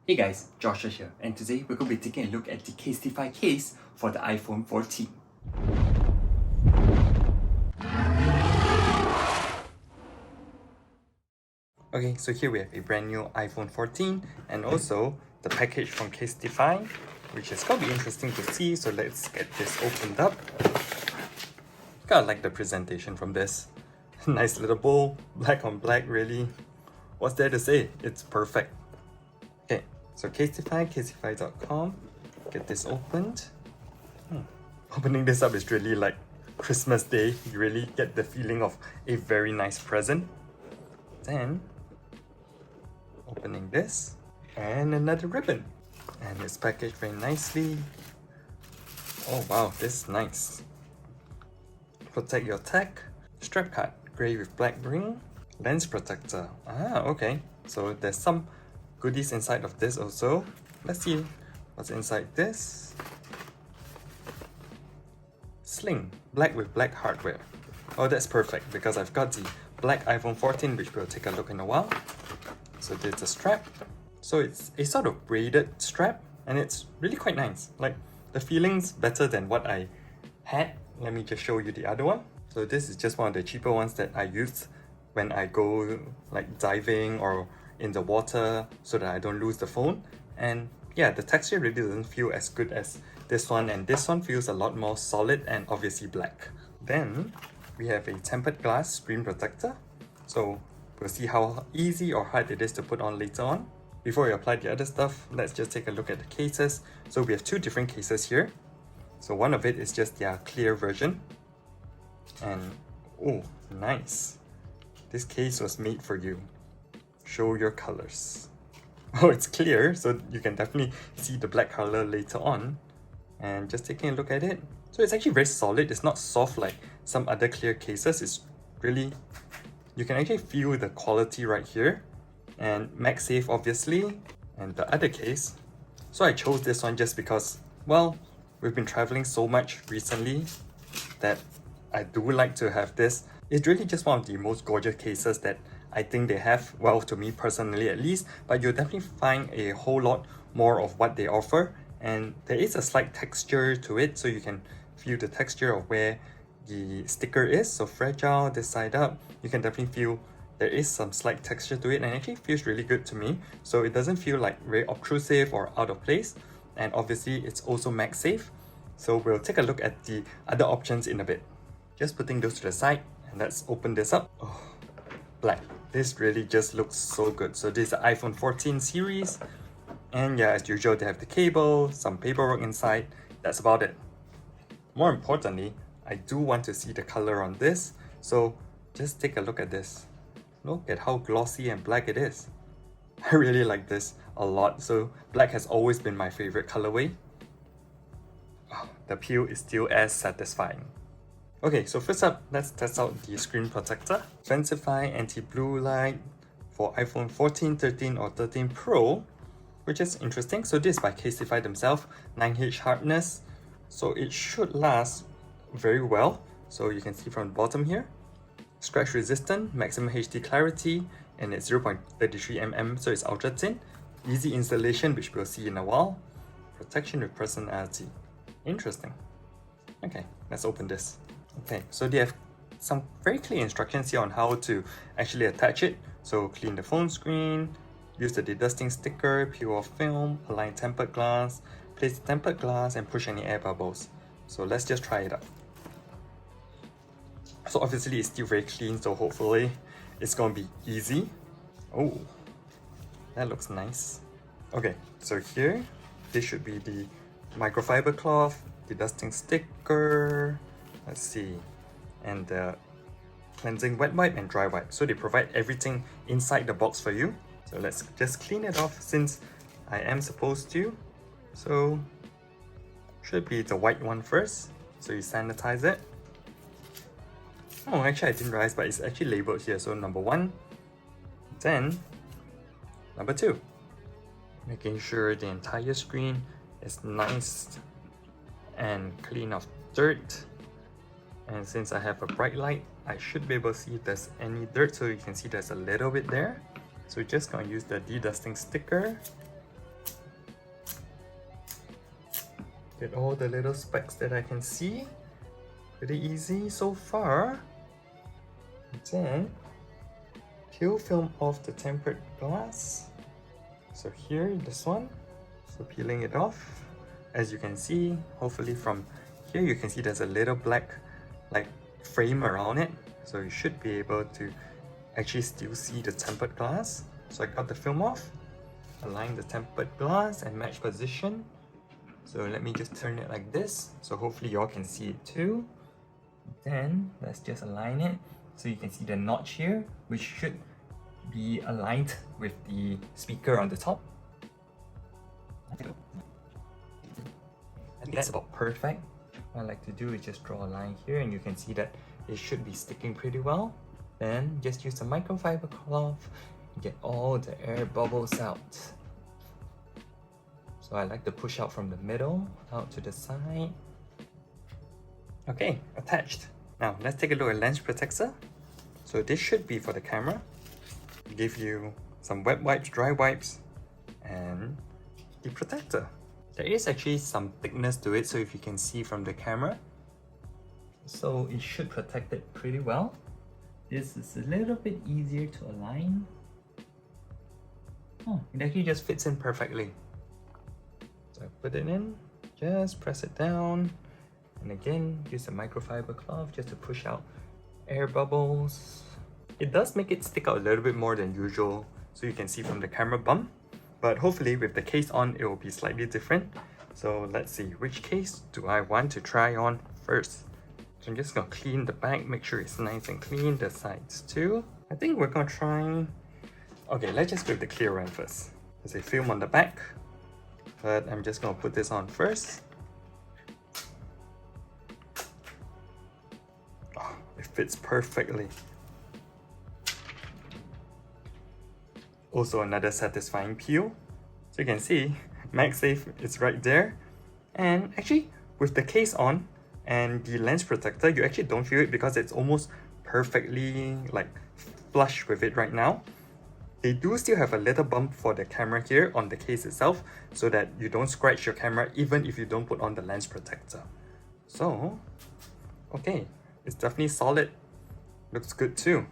Hey guys, Joshua here, and today we're going to be taking a look at the CASETIFY case for the iPhone 14. Okay, so here we have a brand new iPhone 14 and also the package from CASETIFY, which is going to be interesting to see, so let's get this opened up. Kinda like the presentation from this. Nice little bowl, black on black, really. What's there to say? It's perfect. Okay, so CASETIFY, casetify.com. Get this opened. Opening this up is really like Christmas Day. You really get the feeling of a very nice present. Then, opening this, and another ribbon. And it's packaged very nicely. Oh wow, this is nice. Protect your tech. Strap card, grey with black ring. Lens protector. Ah, okay. So there's some goodies inside of this also. Let's see what's inside this. Sling, black with black hardware. Oh, that's perfect because I've got the black iPhone 14, which we'll take a look in a while. So there's a strap. So it's a sort of braided strap and it's really quite nice. Like the feeling's better than what I had. Let me just show you the other one. So this is just one of the cheaper ones that I used when I go like diving or in the water so that I don't lose the phone. And yeah, the texture really doesn't feel as good as this one, and this one feels a lot more solid and obviously black. Then we have a tempered glass screen protector. So we'll see how easy or hard it is to put on later on. Before we apply the other stuff, let's just take a look at the cases. So we have two different cases here. So one of it is just their clear version. And oh, nice. This case was made for you. Show your colors. Oh, it's clear, so you can definitely see the black color later on. And just taking a look at it. So it's actually very solid. It's not soft like some other clear cases. It's really, you can actually feel the quality right here. And MagSafe obviously. And the other case. So I chose this one just because, well, we've been traveling so much recently that I do like to have this. It's really just one of the most gorgeous cases that I think they have, well, to me personally at least, but you'll definitely find a whole lot more of what they offer. And there is a slight texture to it, so you can feel the texture of where the sticker is. So fragile, this side up, you can definitely feel there is some slight texture to it, and it actually feels really good to me. So it doesn't feel like very obtrusive or out of place. And obviously it's also MagSafe. So we'll take a look at the other options in a bit. Just putting those to the side, and let's open this up. Oh, black. This really just looks so good. So this is the iPhone 14 series. And yeah, as usual, they have the cable, some paperwork inside. That's about it. More importantly, I do want to see the color on this. So just take a look at this. Look at how glossy and black it is. I really like this a lot. So black has always been my favorite colorway. Oh, the peel is still as satisfying. Okay, so first up, let's test out the screen protector. Fancify anti-blue light for iPhone 14, 13 or 13 Pro, which is interesting. So this is by CASETIFY themselves, 9H hardness. So it should last very well. So you can see from the bottom here. Scratch resistant, maximum HD clarity, and it's 0.33mm, so it's ultra thin. Easy installation, which we'll see in a while. Protection with personality. Interesting. Okay, let's open this. Okay, so they have some very clear instructions here on how to actually attach it. So clean the phone screen, use the dedusting sticker, peel off film, align tempered glass, place the tempered glass, and push any air bubbles. So let's just try it out. So obviously it's still very clean, so hopefully it's gonna be easy. Oh, that looks nice. Okay, so here, this should be the microfiber cloth, dedusting sticker, let's see, and the cleansing wet wipe and dry wipe. So they provide everything inside the box for you. So let's just clean it off since I am supposed to. So should be the white one first. So you sanitize it. Oh, actually I didn't realize, but it's actually labeled here. So number 1, then number 2. Making sure the entire screen is nice and clean of dirt. And since I have a bright light, I should be able to see if there's any dirt. So you can see there's a little bit there. So we're just gonna use the dedusting sticker Get all the little specks that I can see. Pretty easy so far. Then peel film off the tempered glass. So here, this one. So peeling it off. As you can see, hopefully from here you can see there's a little black like frame around it. So you should be able to actually still see the tempered glass. So I got the film off, align the tempered glass and match position. So let me just turn it like this. So hopefully y'all can see it too. Then let's just align it. So you can see the notch here, which should be aligned with the speaker on the top. I think that's about perfect. What I like to do is just draw a line here and you can see that it should be sticking pretty well. Then just use a microfiber cloth and get all the air bubbles out. So I like to push out from the middle, out to the side. Okay, attached. Now let's take a look at lens protector. So this should be for the camera. Give you some wet wipes, dry wipes, and the protector. There is actually some thickness to it, so if you can see from the camera. So it should protect it pretty well. This is a little bit easier to align. Oh, it actually just fits in perfectly. So I put it in, just press it down, and again, use a microfiber cloth just to push out air bubbles. It does make it stick out a little bit more than usual, so you can see from the camera bump. But hopefully with the case on, it will be slightly different. So let's see, which case do I want to try on first? So I'm just gonna clean the back, make sure it's nice and clean, the sides too. I think we're gonna try... Okay, let's just go with the clear one first. There's a film on the back, but I'm just gonna put this on first. Oh, it fits perfectly. Also another satisfying peel. So you can see MagSafe is right there. And actually with the case on and the lens protector, you actually don't feel it because it's almost perfectly like flush with it right now. They do still have a little bump for the camera here on the case itself so that you don't scratch your camera even if you don't put on the lens protector. So, okay, it's definitely solid. Looks good too.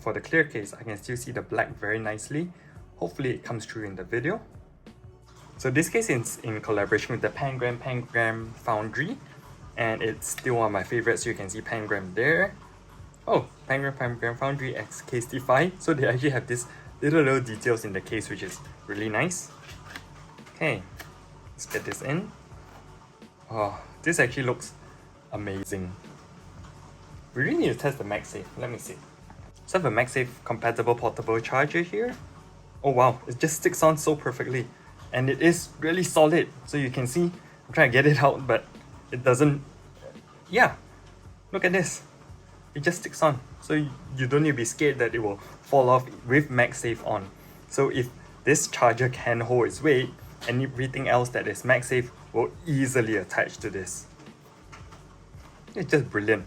For the clear case, I can still see the black very nicely. Hopefully it comes through in the video. So this case is in collaboration with the Pangram Foundry, and it's still one of my favorites. So you can see Pangram there. Oh, Pangram Foundry X CASETIFY. So they actually have this little details in the case, which is really nice. Okay, let's get this in. Oh, this actually looks amazing. We really need to test the MagSafe. Let me see. So I have a MagSafe compatible portable charger here. Oh wow, it just sticks on so perfectly. And it is really solid. So you can see, I'm trying to get it out, but it doesn't... Yeah, look at this. It just sticks on. So you don't need to be scared that it will fall off with MagSafe on. So if this charger can hold its weight, and everything else that is MagSafe will easily attach to this. It's just brilliant.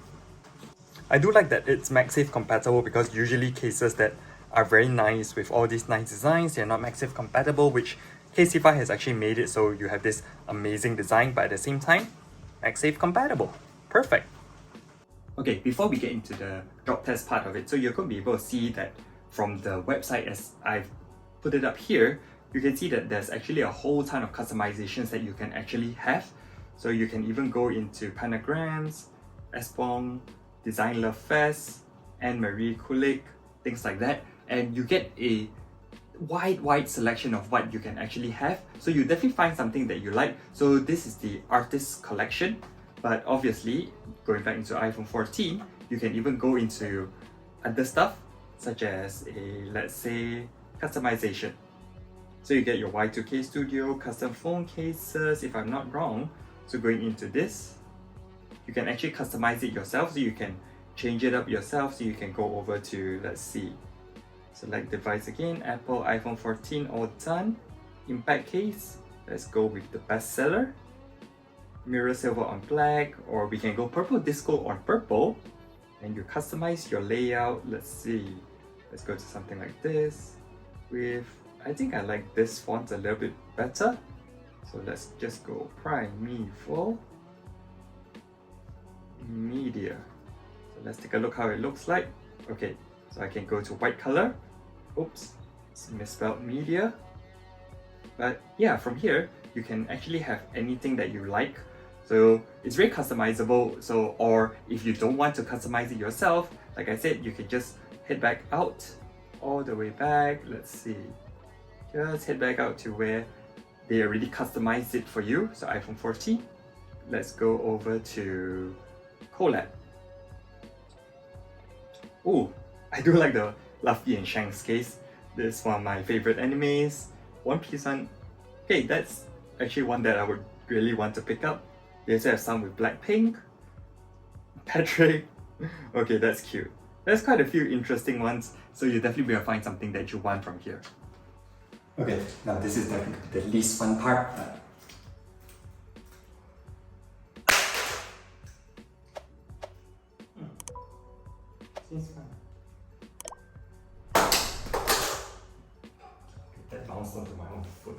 I do like that it's MagSafe compatible because usually cases that are very nice with all these nice designs, they're not MagSafe compatible, which CASETIFY has actually made it so you have this amazing design, but at the same time, MagSafe compatible. Perfect. Okay, before we get into the drop test part of it, so you're going to be able to see that from the website as I've put it up here, you can see that there's actually a whole ton of customizations that you can actually have. So you can even go into panagrams, iPhone, Design Love Fest, Anne Marie Kulik, things like that, and you get a wide selection of what you can actually have. So you definitely find something that you like. So this is the artist collection, but obviously going back into iPhone 14, you can even go into other stuff such as a, let's say, customization. So you get your Y2K Studio, custom phone cases, if I'm not wrong. So going into this, you can actually customize it yourself, so you can change it up yourself. So you can go over to, let's see, select device again, Apple, iPhone 14, all done. Impact case, let's go with the bestseller. Mirror silver on black, or we can go purple disco on purple. And you customize your layout. Let's see, let's go to something like this with, I think I like this font a little bit better. So let's just go primeval media. So let's take a look how it looks like. Okay, so I can go to white color. Oops, it's misspelled media. But yeah, from here, you can actually have anything that you like. So it's very customizable. So, or if you don't want to customize it yourself, like I said, you can just head back out, all the way back. Let's see, just head back out to where they already customized it for you. So iPhone 14. Let's go over to collab. Oh, I do like the Luffy and Shanks case. This is one of my favorite animes. One Piece one. Okay, that's actually one that I would really want to pick up. They also have some with Blackpink. Patrick. Okay, that's cute. There's quite a few interesting ones, so you definitely will find something that you want from here. Okay, now this is the least fun part. That bounced onto my own foot.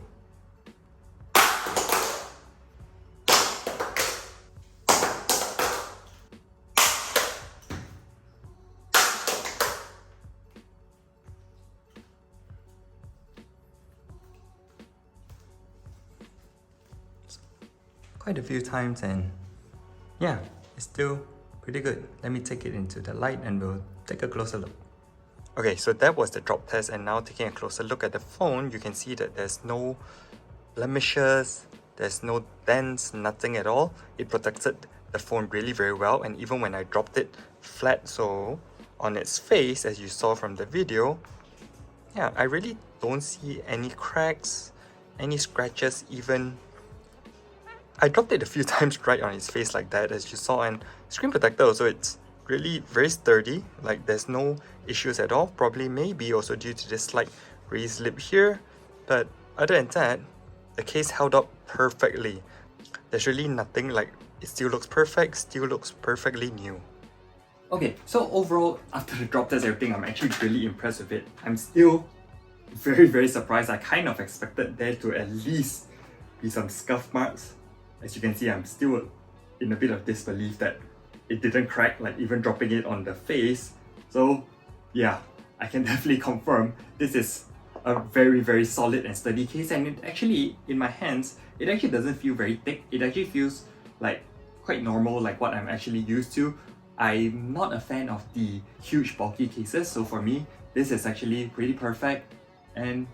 Quite a few times, and yeah, it's still pretty good. Let me take it into the light and we'll take a closer look. Okay, so that was the drop test, and now taking a closer look at the phone, you can see that there's no blemishes, there's no dents, nothing at all. It protected the phone really very well, and even when I dropped it flat, so on its face, as you saw from the video, yeah, I really don't see any cracks, any scratches even. I dropped it a few times right on its face like that, as you saw, and screen protector also, it's really very sturdy, like there's no issues at all. Probably maybe also due to this slight raised lip here, but other than that, the case held up perfectly. There's really nothing, like it still looks perfect, still looks perfectly new. Okay, so overall, after the drop test everything, I'm actually really impressed with it. I'm still very surprised. I kind of expected there to at least be some scuff marks. As you can see, I'm still in a bit of disbelief that it didn't crack, like even dropping it on the face. So yeah, I can definitely confirm this is a very solid and sturdy case, and it actually, in my hands, it actually doesn't feel very thick. It actually feels like quite normal, like what I'm actually used to. I'm not a fan of the huge bulky cases, so for me, this is actually pretty perfect. And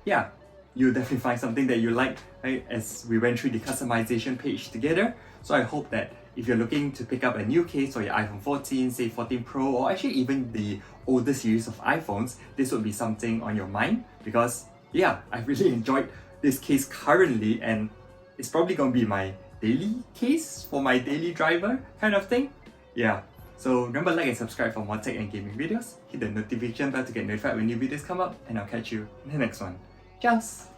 yeah, you'll definitely find something that you like, right, as we went through the customization page together. So I hope that if you're looking to pick up a new case for your iPhone 14, say 14 Pro, or actually even the older series of iPhones, this would be something on your mind, because yeah, I really enjoyed this case currently, and it's probably going to be my daily case for my daily driver kind of thing. Yeah, so remember, like and subscribe for more tech and gaming videos. Hit the notification bell to get notified when new videos come up, and I'll catch you in the next one. Ciao!